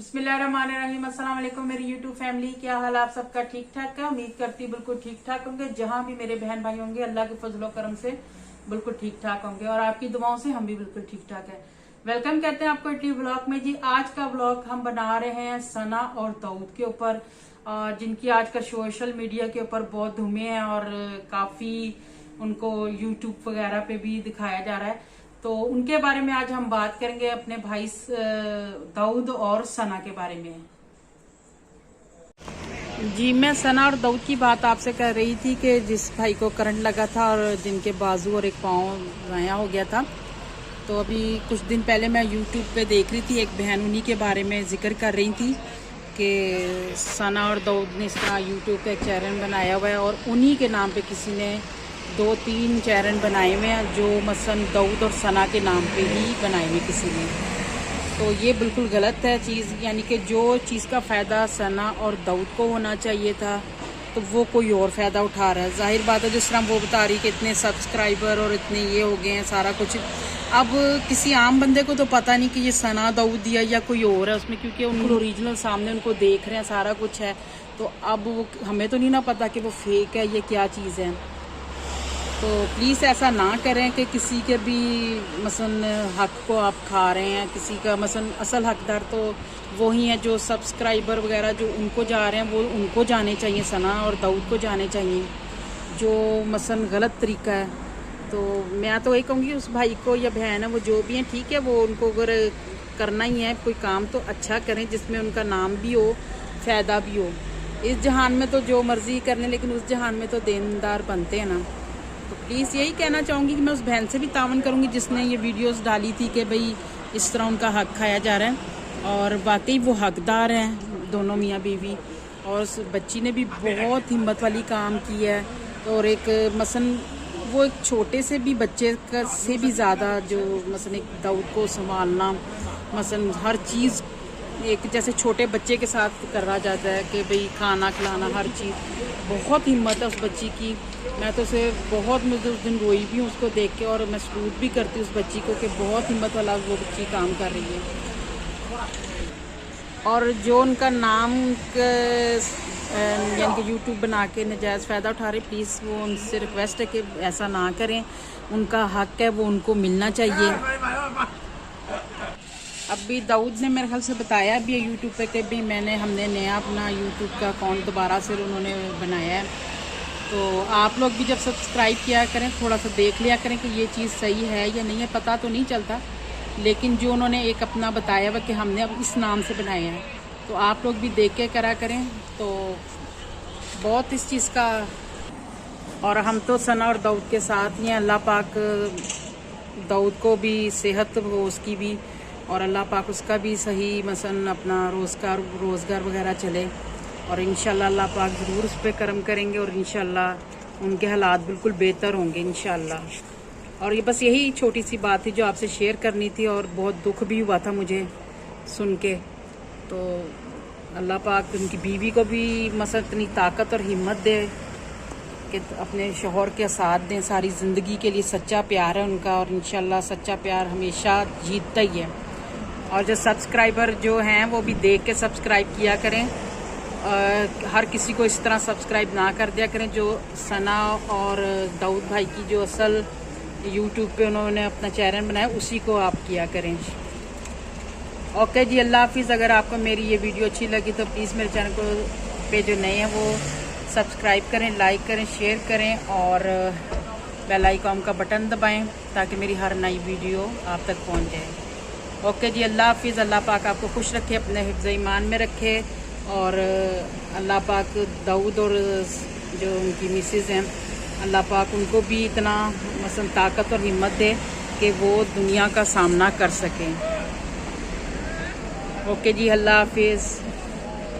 बिस्मिल्लाहिर्रहमानिर्रहीम। अस्सलाम वालेकुम मेरी यूट्यूब फैमिली, क्या हाल आप सबका? ठीक ठाक है। उम्मीद करती बिल्कुल ठीक ठाक होंगे। जहां भी मेरे बहन भाई होंगे अल्लाह के फजलो करम से बिल्कुल ठीक ठाक होंगे और आपकी दुआओं से हम भी बिल्कुल ठीक ठाक है। वेलकम कहते हैं आपको इटली व्लॉग में। जी आज का व्लॉग हम बना रहे हैं सना और दाऊद के ऊपर, जिनकी आजकल सोशल मीडिया के ऊपर बहुत धूमे हैं और काफी उनको यूट्यूब वगैरह पे भी दिखाया जा रहा है। तो उनके बारे में आज हम बात करेंगे, अपने भाई दाऊद और सना के बारे में। जी मैं सना और दाऊद की बात आपसे कर रही थी कि जिस भाई को करंट लगा था और जिनके बाजू और एक पाँव ज़ाया हो गया था। तो अभी कुछ दिन पहले मैं यूट्यूब पे देख रही थी, एक बहन उन्हीं के बारे में जिक्र कर रही थी कि सना और दाऊद ने इस तरह यूट्यूब पे एक चैनल बनाया हुआ है और उन्हीं के नाम पे किसी ने 2-3 चैनल बनाए हुए हैं जो मसलन दाऊद और सना के नाम पे ही बनाए हुए किसी ने। तो ये बिल्कुल गलत है चीज़, यानी कि जो चीज़ का फ़ायदा सना और दाऊद को होना चाहिए था तो वो कोई और फ़ायदा उठा रहा है। जाहिर बात है, जिस तरह वो बता रही कि इतने सब्सक्राइबर और इतने ये हो गए हैं सारा कुछ। अब किसी आम बंदे को तो पता नहीं कि ये सना दाऊद दिया या कोई और है उसमें, क्योंकि उनको ओरिजिनल सामने उनको देख रहे हैं, सारा कुछ है। तो अब वो हमें तो नहीं ना पता कि वो फेक है, ये क्या चीज़ है। तो प्लीज़ ऐसा ना करें कि किसी के भी मसलन हक को आप खा रहे हैं। किसी का मसलन असल हकदार तो वही है जो सब्सक्राइबर वगैरह जो उनको जा रहे हैं, वो उनको जाने चाहिए, सना और दाऊद को जाने चाहिए। जो मसलन गलत तरीका है, तो मैं तो यही कहूँगी उस भाई को या बहन है वो जो भी हैं, ठीक है, वो उनको अगर करना ही है कोई काम तो अच्छा करें जिसमें उनका नाम भी हो, फ़ायदा भी हो। इस जहान में तो जो मर्ज़ी करने, लेकिन उस जहान में तो देनदार बनते हैं ना। तो प्लीज़ यही कहना चाहूँगी कि मैं उस बहन से भी तावन करूँगी जिसने ये वीडियोस डाली थी कि भाई इस तरह उनका हक खाया जा रहा है। और वाकई वो हकदार हैं दोनों मियाँ बीवी, और उस बच्ची ने भी बहुत हिम्मत वाली काम की है। और एक मसलन वो एक छोटे से भी बच्चे का से भी ज़्यादा जो मसलन एक दाऊद को संभालना, मसलन हर चीज़ एक जैसे छोटे बच्चे के साथ करा जाता है कि भाई खाना खिलाना, हर चीज़, बहुत हिम्मत है उस बच्ची की। मैं तो उसे बहुत, मुझे उस दिन रोई भी हूँ उसको देख के, और मैं सलूट भी करती हूँ उस बच्ची को कि बहुत हिम्मत वाला वो बच्ची काम कर रही है। और जो उनका नाम यानी कि यूट्यूब बना के नजायज़ फ़ायदा उठा रहे, प्लीज़ वो उनसे रिक्वेस्ट है कि ऐसा ना करें। उनका हक है, वो उनको मिलना चाहिए। अभी दाऊद ने मेरे ख्याल से बताया भी है यूट्यूब पे कि भी हमने नया अपना यूट्यूब का अकाउंट दोबारा से उन्होंने बनाया है। तो आप लोग भी जब सब्सक्राइब किया करें, थोड़ा सा देख लिया करें कि ये चीज़ सही है या नहीं है। पता तो नहीं चलता, लेकिन जो उन्होंने एक अपना बताया हुआ कि हमने अब इस नाम से बनाया है, तो आप लोग भी देख के करा करें। तो बहुत इस चीज़ का, और हम तो सना और दाऊद के साथ ही हैं। अल्लाह पाक दाऊद को भी सेहत हो उसकी भी, और अल्लाह पाक उसका भी सही मसलन अपना रोज़गार वगैरह चले, और इंशाल्लाह अल्लाह पाक ज़रूर उस पर करम करेंगे और इंशाल्लाह उनके हालात बिल्कुल बेहतर होंगे इंशाल्लाह। और ये बस यही छोटी सी बात थी जो आपसे शेयर करनी थी, और बहुत दुख भी हुआ था मुझे सुन के। तो अल्लाह पाक उनकी बीवी को भी मसलन इतनी ताकत और हिम्मत दे कि अपने शौहर के साथ दें सारी ज़िंदगी के लिए। सच्चा प्यार है उनका, और इंशाल्लाह सच्चा प्यार हमेशा जीतता ही है। और जो सब्सक्राइबर जो हैं वो भी देख के सब्सक्राइब किया करें। हर किसी को इस तरह सब्सक्राइब ना कर दिया करें। जो सना और दाऊद भाई की जो असल यूट्यूब पे उन्होंने अपना चैनल बनाया उसी को आप किया करें। ओके जी, अल्लाह हाफिज़। अगर आपको मेरी ये वीडियो अच्छी लगी तो प्लीज़ मेरे चैनल को पे जो नए हैं वो सब्सक्राइब करें, लाइक करें, शेयर करें, और बेल आइकॉन का बटन दबाएं ताकि मेरी हर नई वीडियो आप तक पहुंच जाए। ओके जी, अल्लाह हाफिज़। अल्लाह पाक आपको खुश रखे, अपने हिफ्ज़ ईमान में रखे, और अल्लाह पाक दाऊद और जो उनकी मिसेस हैं, अल्लाह पाक उनको भी इतना मसलन ताकत और हिम्मत दे कि वो दुनिया का सामना कर सकें। ओके जी, अल्लाह हाफिज़।